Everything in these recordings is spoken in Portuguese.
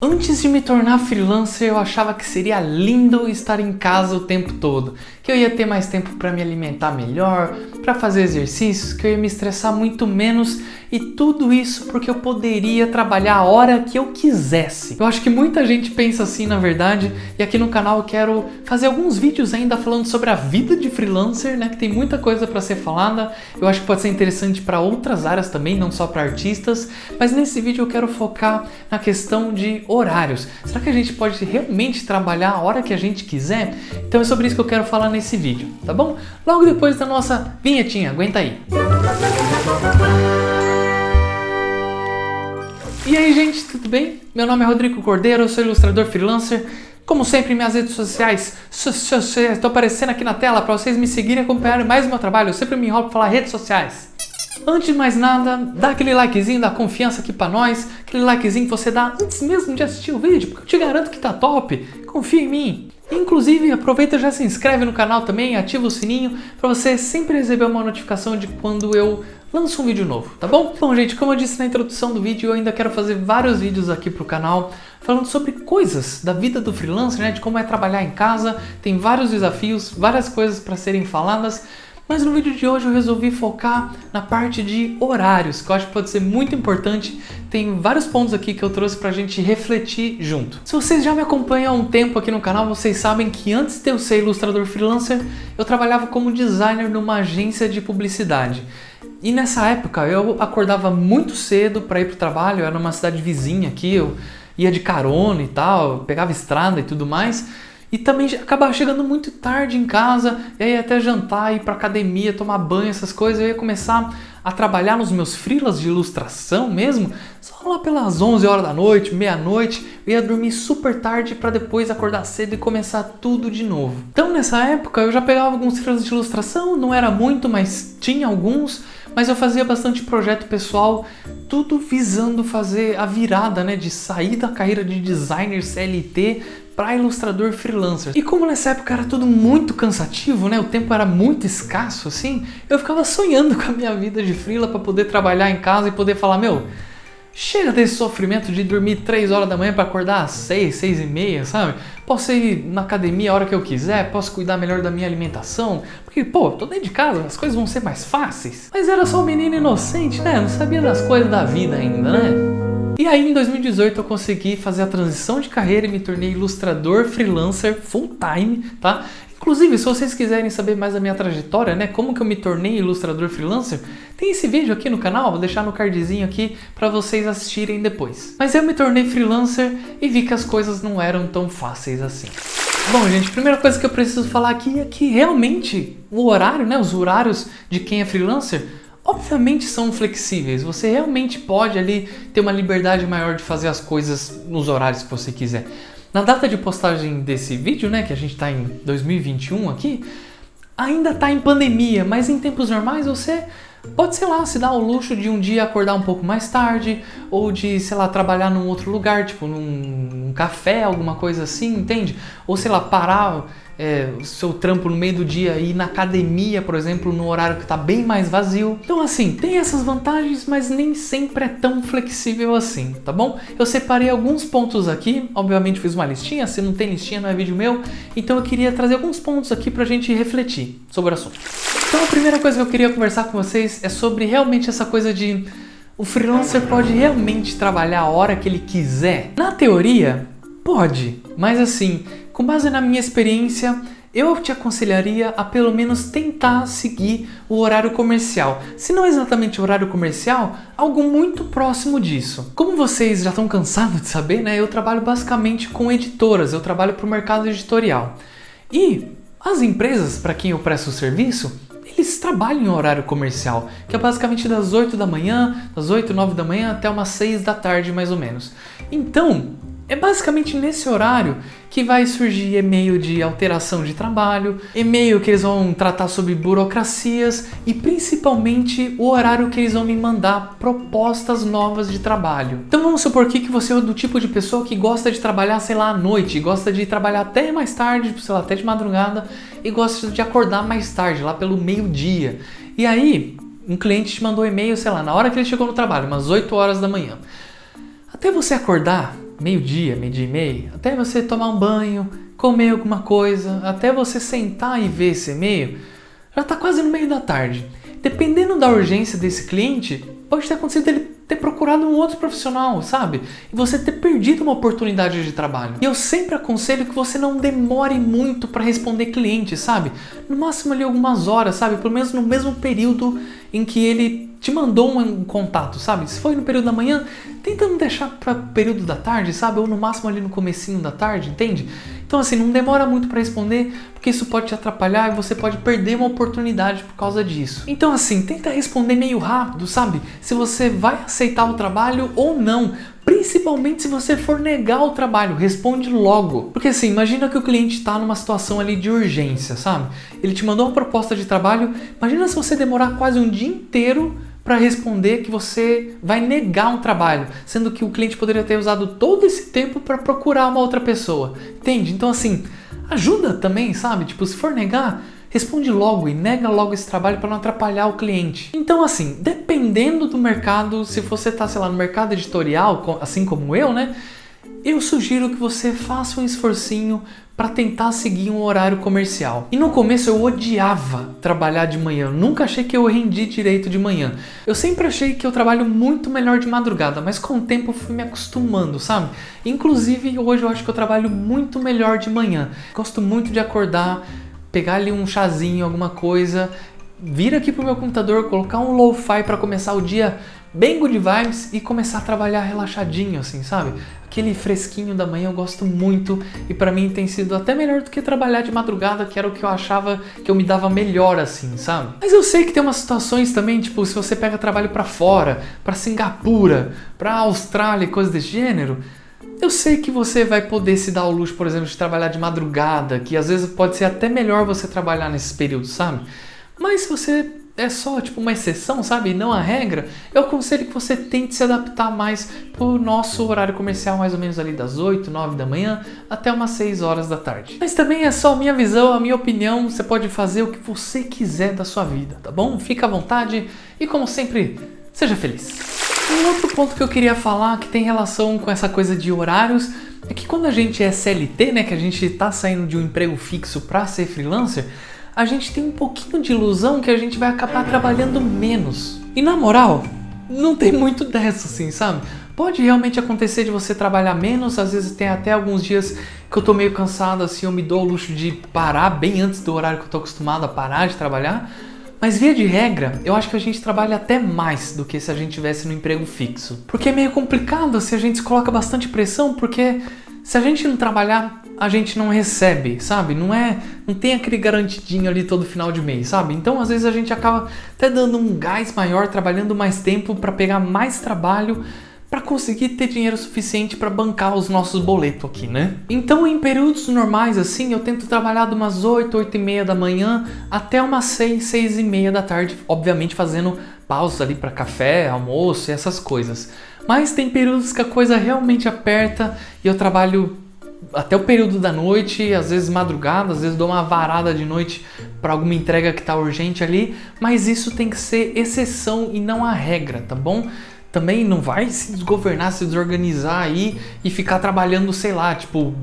Antes de me tornar freelancer, eu achava que seria lindo estar em casa o tempo todo, que eu ia ter mais tempo para me alimentar melhor, para fazer exercícios, que eu ia me estressar muito menos e tudo isso porque eu poderia trabalhar a hora que eu quisesse. Eu acho que muita gente pensa assim, na verdade, e aqui no canal eu quero fazer alguns vídeos ainda falando sobre a vida de freelancer, né, que tem muita coisa para ser falada. Eu acho que pode ser interessante para outras áreas também, não só para artistas, mas nesse vídeo eu quero focar na questão de horários. Será que a gente pode realmente trabalhar a hora que a gente quiser? Então é sobre isso que eu quero falar nesse vídeo, tá bom? Logo depois da nossa vinhetinha, aguenta aí. E aí, gente, tudo bem? Meu nome é Rodrigo Cordeiro, eu sou ilustrador freelancer. Como sempre, minhas redes sociais estão aparecendo aqui na tela para vocês me seguirem e acompanharem mais o meu trabalho. Eu sempre me enrolo para falar redes sociais. Antes de mais nada, dá aquele likezinho, dá confiança aqui pra nós, aquele likezinho que você dá antes mesmo de assistir o vídeo, porque eu te garanto que tá top, confia em mim. Inclusive, aproveita e já se inscreve no canal também, ativa o sininho para você sempre receber uma notificação de quando eu lanço um vídeo novo, tá bom? Bom, gente, como eu disse na introdução do vídeo, eu ainda quero fazer vários vídeos aqui pro canal falando sobre coisas da vida do freelancer, né, de como é trabalhar em casa, tem vários desafios, várias coisas para serem faladas. Mas no vídeo de hoje eu resolvi focar na parte de horários, que eu acho que pode ser muito importante. Tem vários pontos aqui que eu trouxe pra gente refletir junto. Se vocês já me acompanham há um tempo aqui no canal, vocês sabem que antes de eu ser ilustrador freelancer, eu trabalhava como designer numa agência de publicidade. E nessa época eu acordava muito cedo para ir pro trabalho, eu era numa cidade vizinha aqui, eu ia de carona e tal, pegava estrada e tudo mais. E também acabava chegando muito tarde em casa, e aí até jantar, ir pra academia, tomar banho, essas coisas. Eu ia começar a trabalhar nos meus freelas de ilustração mesmo, só lá pelas 11 horas da noite, meia-noite. Eu ia dormir super tarde para depois acordar cedo e começar tudo de novo. Então nessa época eu já pegava alguns freelas de ilustração, não era muito, mas tinha alguns. Mas eu fazia bastante projeto pessoal, tudo visando fazer a virada, né, de sair da carreira de designer CLT para ilustrador freelancer. E como nessa época era tudo muito cansativo, né, o tempo era muito escasso assim, eu ficava sonhando com a minha vida de freela para poder trabalhar em casa e poder falar, meu, chega desse sofrimento de dormir 3 horas da manhã para acordar às 6, 6 e meia, sabe? Posso ir na academia a hora que eu quiser, posso cuidar melhor da minha alimentação, porque, pô, tô dentro de casa, as coisas vão ser mais fáceis. Mas era só um menino inocente, né? Não sabia das coisas da vida ainda, né? E aí em 2018 eu consegui fazer a transição de carreira e me tornei ilustrador freelancer full time, tá? Inclusive, se vocês quiserem saber mais da minha trajetória, né, como que eu me tornei ilustrador freelancer, tem esse vídeo aqui no canal, vou deixar no cardzinho aqui para vocês assistirem depois. Mas eu me tornei freelancer e vi que as coisas não eram tão fáceis assim. Bom, gente, a primeira coisa que eu preciso falar aqui é que realmente o horário, né, os horários de quem é freelancer, obviamente são flexíveis. Você realmente pode ali ter uma liberdade maior de fazer as coisas nos horários que você quiser. Na data de postagem desse vídeo, né, que a gente está em 2021 aqui, ainda está em pandemia, mas em tempos normais você pode, sei lá, se dar o luxo de um dia acordar um pouco mais tarde, ou de, sei lá, trabalhar num outro lugar, tipo num café, alguma coisa assim, entende? Ou, sei lá, parar o seu trampo no meio do dia e ir na academia, por exemplo, no horário que está bem mais vazio. Então, assim, tem essas vantagens, mas nem sempre é tão flexível assim, tá bom? Eu separei alguns pontos aqui, obviamente fiz uma listinha, se não tem listinha não é vídeo meu, então eu queria trazer alguns pontos aqui pra gente refletir sobre o assunto. Então a primeira coisa que eu queria conversar com vocês é sobre realmente essa coisa de o freelancer pode realmente trabalhar a hora que ele quiser? Na teoria, pode, mas assim, com base na minha experiência, eu te aconselharia a pelo menos tentar seguir o horário comercial. Se não exatamente o horário comercial, algo muito próximo disso. Como vocês já estão cansados de saber, né, eu trabalho basicamente com editoras, eu trabalho para o mercado editorial. E as empresas para quem eu presto o serviço, eles trabalham em horário comercial, que é basicamente das 8 da manhã, das 8, 9 da manhã até umas 6 da tarde mais ou menos. Então, é basicamente nesse horário que vai surgir e-mail de alteração de trabalho, e-mail que eles vão tratar sobre burocracias e principalmente o horário que eles vão me mandar propostas novas de trabalho. Então vamos supor aqui que você é do tipo de pessoa que gosta de trabalhar, sei lá, à noite, gosta de trabalhar até mais tarde, sei lá, até de madrugada e gosta de acordar mais tarde, lá pelo meio-dia. E aí, um cliente te mandou e-mail, sei lá, na hora que ele chegou no trabalho, umas 8 horas da manhã. Até você acordar, meio-dia, meio-dia e meio, até você tomar um banho, comer alguma coisa, até você sentar e ver esse e-mail, já tá quase no meio da tarde. Dependendo da urgência desse cliente, pode ter acontecido ele ter procurado um outro profissional, sabe? E você ter perdido uma oportunidade de trabalho. E eu sempre aconselho que você não demore muito para responder cliente, sabe? No máximo ali algumas horas, sabe? Pelo menos no mesmo período em que ele te mandou um contato, sabe? Se foi no período da manhã, tenta não deixar para período da tarde, sabe? Ou no máximo ali no comecinho da tarde, entende? Então assim, não demora muito para responder, porque isso pode te atrapalhar e você pode perder uma oportunidade por causa disso. Então assim, tenta responder meio rápido, sabe? Se você vai aceitar o trabalho ou não. Principalmente se você for negar o trabalho, responde logo. Porque assim, imagina que o cliente está numa situação ali de urgência, sabe? Ele te mandou uma proposta de trabalho, imagina se você demorar quase um dia inteiro para responder que você vai negar um trabalho, sendo que o cliente poderia ter usado todo esse tempo para procurar uma outra pessoa, entende? Então assim, ajuda também, sabe? Tipo, se for negar, responde logo e nega logo esse trabalho para não atrapalhar o cliente. Então assim, dependendo do mercado, se você tá, sei lá, no mercado editorial, assim como eu, né? Eu sugiro que você faça um esforcinho para tentar seguir um horário comercial. E no começo eu odiava trabalhar de manhã, eu nunca achei que eu rendi direito de manhã. Eu sempre achei que eu trabalho muito melhor de madrugada, mas com o tempo eu fui me acostumando, sabe? Inclusive hoje eu acho que eu trabalho muito melhor de manhã. Gosto muito de acordar, pegar ali um chazinho, alguma coisa, vir aqui pro meu computador, colocar um lo-fi para começar o dia bem good vibes e começar a trabalhar relaxadinho, assim, sabe? Aquele fresquinho da manhã eu gosto muito e pra mim tem sido até melhor do que trabalhar de madrugada, que era o que eu achava que eu me dava melhor, assim, sabe? Mas eu sei que tem umas situações também, tipo, se você pega trabalho pra fora, pra Singapura, pra Austrália e coisas desse gênero, eu sei que você vai poder se dar o luxo, por exemplo, de trabalhar de madrugada, que às vezes pode ser até melhor você trabalhar nesses períodos, sabe? Mas se você é só tipo uma exceção, sabe? E não a regra, eu aconselho que você tente se adaptar mais pro nosso horário comercial, mais ou menos ali das 8, 9 da manhã até umas 6 horas da tarde. Mas também é só a minha visão, a minha opinião, você pode fazer o que você quiser da sua vida, tá bom? Fica à vontade e como sempre, seja feliz. Um outro ponto que eu queria falar que tem relação com essa coisa de horários é que quando a gente é CLT, né, que a gente tá saindo de um emprego fixo para ser freelancer, a gente tem um pouquinho de ilusão que a gente vai acabar trabalhando menos. E na moral, não tem muito dessa assim, sabe? Pode realmente acontecer de você trabalhar menos, às vezes tem até alguns dias que eu tô meio cansado assim, eu me dou o luxo de parar bem antes do horário que eu tô acostumado a parar de trabalhar. Mas via de regra, eu acho que a gente trabalha até mais do que se a gente tivesse no emprego fixo. Porque é meio complicado se a gente se coloca bastante pressão, porque se a gente não trabalhar, a gente não recebe, sabe? Não tem aquele garantidinho ali todo final de mês, sabe? Então às vezes a gente acaba até dando um gás maior, trabalhando mais tempo para pegar mais trabalho, para conseguir ter dinheiro suficiente para bancar os nossos boletos aqui, né? Então em períodos normais assim, eu tento trabalhar de umas 8, 8 e meia da manhã até umas 6, 6 e meia da tarde, obviamente fazendo pausas ali para café, almoço e essas coisas. Mas tem períodos que a coisa realmente aperta e eu trabalho até o período da noite, às vezes madrugada, às vezes dou uma varada de noite para alguma entrega que tá urgente ali, mas isso tem que ser exceção e não a regra, tá bom? Também não vai se desgovernar, se desorganizar aí e ficar trabalhando, sei lá, tipo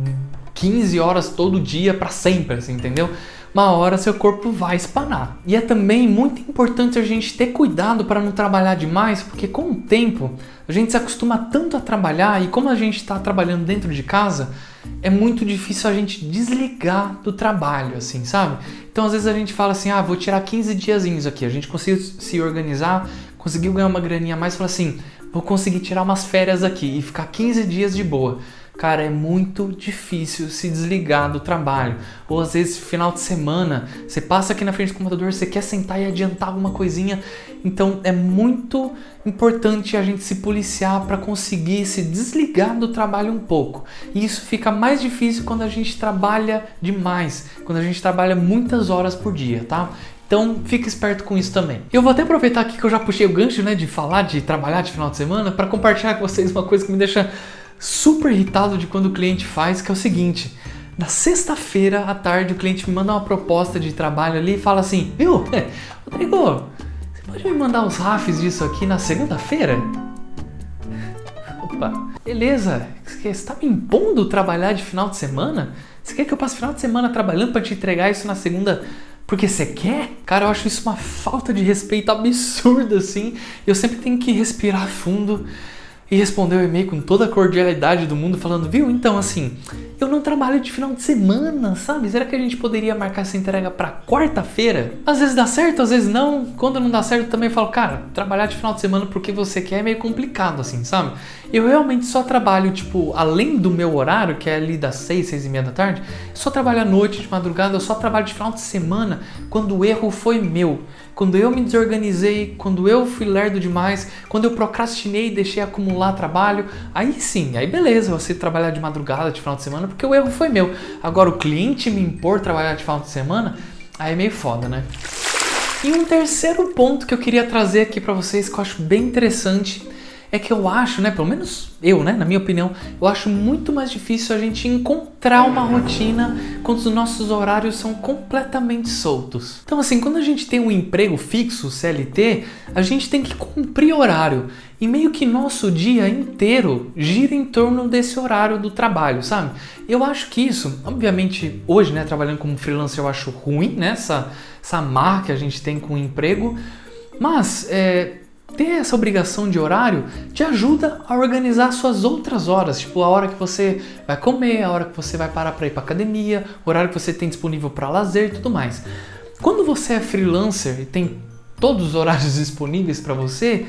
15 horas todo dia para sempre, assim, entendeu? Uma hora seu corpo vai espanar. E é também muito importante a gente ter cuidado para não trabalhar demais, porque com o tempo a gente se acostuma tanto a trabalhar e como a gente está trabalhando dentro de casa, é muito difícil a gente desligar do trabalho, assim, sabe? Então às vezes a gente fala assim, vou tirar 15 diazinhos aqui, a gente conseguiu se organizar, conseguiu ganhar uma graninha a mais, fala assim, vou conseguir tirar umas férias aqui e ficar 15 dias de boa. Cara, é muito difícil se desligar do trabalho. Ou às vezes, final de semana, você passa aqui na frente do computador, você quer sentar e adiantar alguma coisinha. Então é muito importante a gente se policiar para conseguir se desligar do trabalho um pouco. E isso fica mais difícil quando a gente trabalha demais, quando a gente trabalha muitas horas por dia, tá? Então fica esperto com isso também. Eu vou até aproveitar aqui que eu já puxei o gancho, né, de falar, de trabalhar de final de semana, para compartilhar com vocês uma coisa que me deixa super irritado de quando o cliente faz, que é o seguinte: na sexta-feira à tarde o cliente me manda uma proposta de trabalho ali e fala assim, viu, Rodrigo, você pode me mandar os RAFs disso aqui na segunda-feira? Opa, beleza, você está me impondo trabalhar de final de semana? Você quer que eu passe final de semana trabalhando para te entregar isso na segunda porque você quer? Cara, eu acho isso uma falta de respeito absurda, assim. Eu sempre tenho que respirar fundo e responder o e-mail com toda a cordialidade do mundo, falando, viu, então assim, eu não trabalho de final de semana, sabe? Será que a gente poderia marcar essa entrega pra quarta-feira? Às vezes dá certo, às vezes não. Quando não dá certo, também falo, cara, trabalhar de final de semana porque você quer é meio complicado, assim, sabe? Eu realmente só trabalho, tipo, além do meu horário, que é ali das 6, 6:30 da tarde, eu só trabalho à noite, de madrugada, eu só trabalho de final de semana quando o erro foi meu. Quando eu me desorganizei, quando eu fui lerdo demais, quando eu procrastinei e deixei acumular trabalho, aí sim, aí beleza, você trabalhar de madrugada, de final de semana, porque o erro foi meu. Agora o cliente me impor trabalhar de final de semana, aí é meio foda, né? E um terceiro ponto que eu queria trazer aqui pra vocês, que eu acho bem interessante, é que eu acho, né, pelo menos eu, né, na minha opinião, eu acho muito mais difícil a gente encontrar uma rotina quando os nossos horários são completamente soltos. Então assim, quando a gente tem um emprego fixo, CLT, a gente tem que cumprir horário e meio que nosso dia inteiro gira em torno desse horário do trabalho, sabe? Eu acho que isso, obviamente, hoje, né, trabalhando como freelancer, eu acho ruim, né, essa marra que a gente tem com o emprego, mas ter essa obrigação de horário te ajuda a organizar suas outras horas, tipo a hora que você vai comer, a hora que você vai parar para ir para academia, o horário que você tem disponível para lazer e tudo mais. Quando você é freelancer e tem todos os horários disponíveis para você,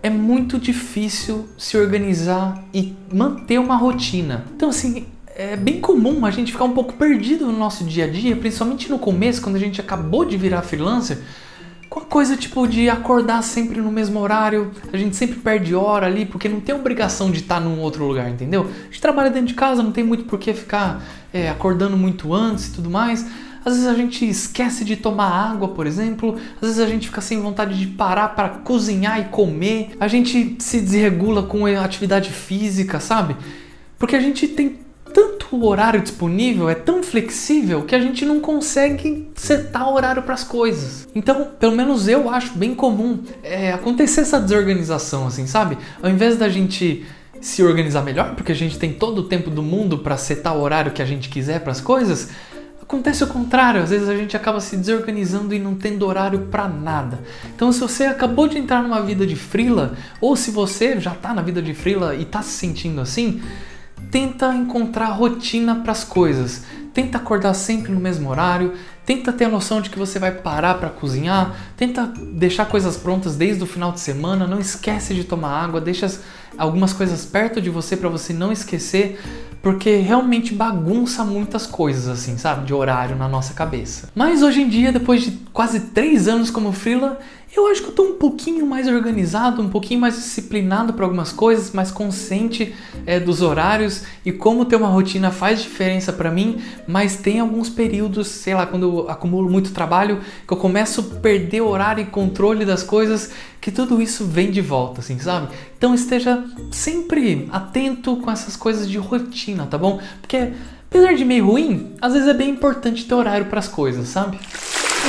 é muito difícil se organizar e manter uma rotina. Então assim, é bem comum a gente ficar um pouco perdido no nosso dia a dia, principalmente no começo, quando a gente acabou de virar freelancer, com a coisa tipo de acordar sempre no mesmo horário, a gente sempre perde hora ali, porque não tem obrigação de estar num outro lugar, entendeu? A gente trabalha dentro de casa, não tem muito por que ficar acordando muito antes e tudo mais. Às vezes a gente esquece de tomar água, por exemplo. Às vezes a gente fica sem vontade de parar para cozinhar e comer. A gente se desregula com a atividade física, sabe? Porque a gente tem tanto horário disponível, é tão flexível que a gente não consegue setar horário para as coisas. Então, pelo menos eu acho bem comum acontecer essa desorganização, assim, sabe? Ao invés da gente se organizar melhor, porque a gente tem todo o tempo do mundo para setar o horário que a gente quiser para as coisas, acontece o contrário. Às vezes a gente acaba se desorganizando e não tendo horário para nada. Então, se você acabou de entrar numa vida de freela, ou se você já está na vida de freela e está se sentindo assim, tenta encontrar rotina para as coisas. Tenta acordar sempre no mesmo horário. Tenta ter a noção de que você vai parar para cozinhar. Tenta deixar coisas prontas desde o final de semana. Não esquece de tomar água. Deixa algumas coisas perto de você para você não esquecer. Porque realmente bagunça muitas coisas, assim, sabe? De horário na nossa cabeça. Mas hoje em dia, depois de quase 3 anos como freela, eu acho que eu tô um pouquinho mais organizado, um pouquinho mais disciplinado para algumas coisas, mais consciente dos horários e como ter uma rotina faz diferença para mim, mas tem alguns períodos, sei lá, quando eu acumulo muito trabalho, que eu começo a perder horário e controle das coisas, que tudo isso vem de volta, assim, sabe? Então esteja sempre atento com essas coisas de rotina, tá bom? Porque apesar de meio ruim, às vezes é bem importante ter horário para as coisas, sabe?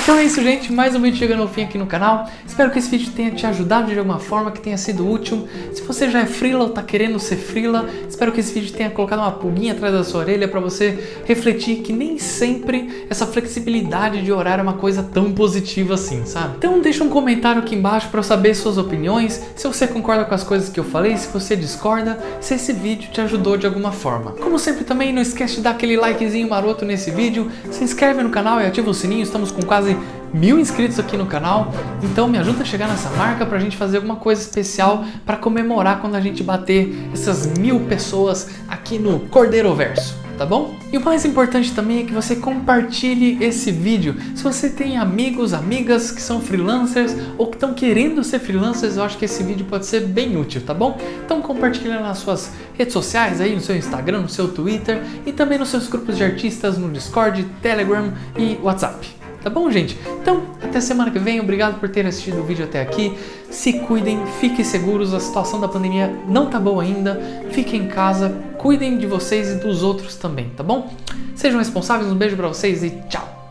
Então é isso, gente, mais um vídeo chegando ao fim aqui no canal. Espero que esse vídeo tenha te ajudado de alguma forma, que tenha sido útil. Se você já é freela ou tá querendo ser freela, espero que esse vídeo tenha colocado uma pulguinha atrás da sua orelha para você refletir que nem sempre essa flexibilidade de horário é uma coisa tão positiva assim, sabe? Então deixa um comentário aqui embaixo para eu saber suas opiniões, se você concorda com as coisas que eu falei, se você discorda, se esse vídeo te ajudou de alguma forma. Como sempre também, não esquece de dar aquele likezinho maroto nesse vídeo, se inscreve no canal e ativa o sininho, estamos com quase 1000 inscritos aqui no canal, então me ajuda a chegar nessa marca pra gente fazer alguma coisa especial para comemorar quando a gente bater essas 1000 pessoas aqui no Cordeiroverso, tá bom? E o mais importante também é que você compartilhe esse vídeo. Se você tem amigos, amigas que são freelancers ou que estão querendo ser freelancers, eu acho que esse vídeo pode ser bem útil, tá bom? Então compartilha nas suas redes sociais aí, no seu Instagram, no seu Twitter e também nos seus grupos de artistas no Discord, Telegram e WhatsApp. Tá bom, gente? Então, até semana que vem. Obrigado por ter assistido o vídeo até aqui. Se cuidem, fiquem seguros. A situação da pandemia não tá boa ainda. Fiquem em casa, cuidem de vocês e dos outros também, tá bom? Sejam responsáveis. Um beijo pra vocês e tchau!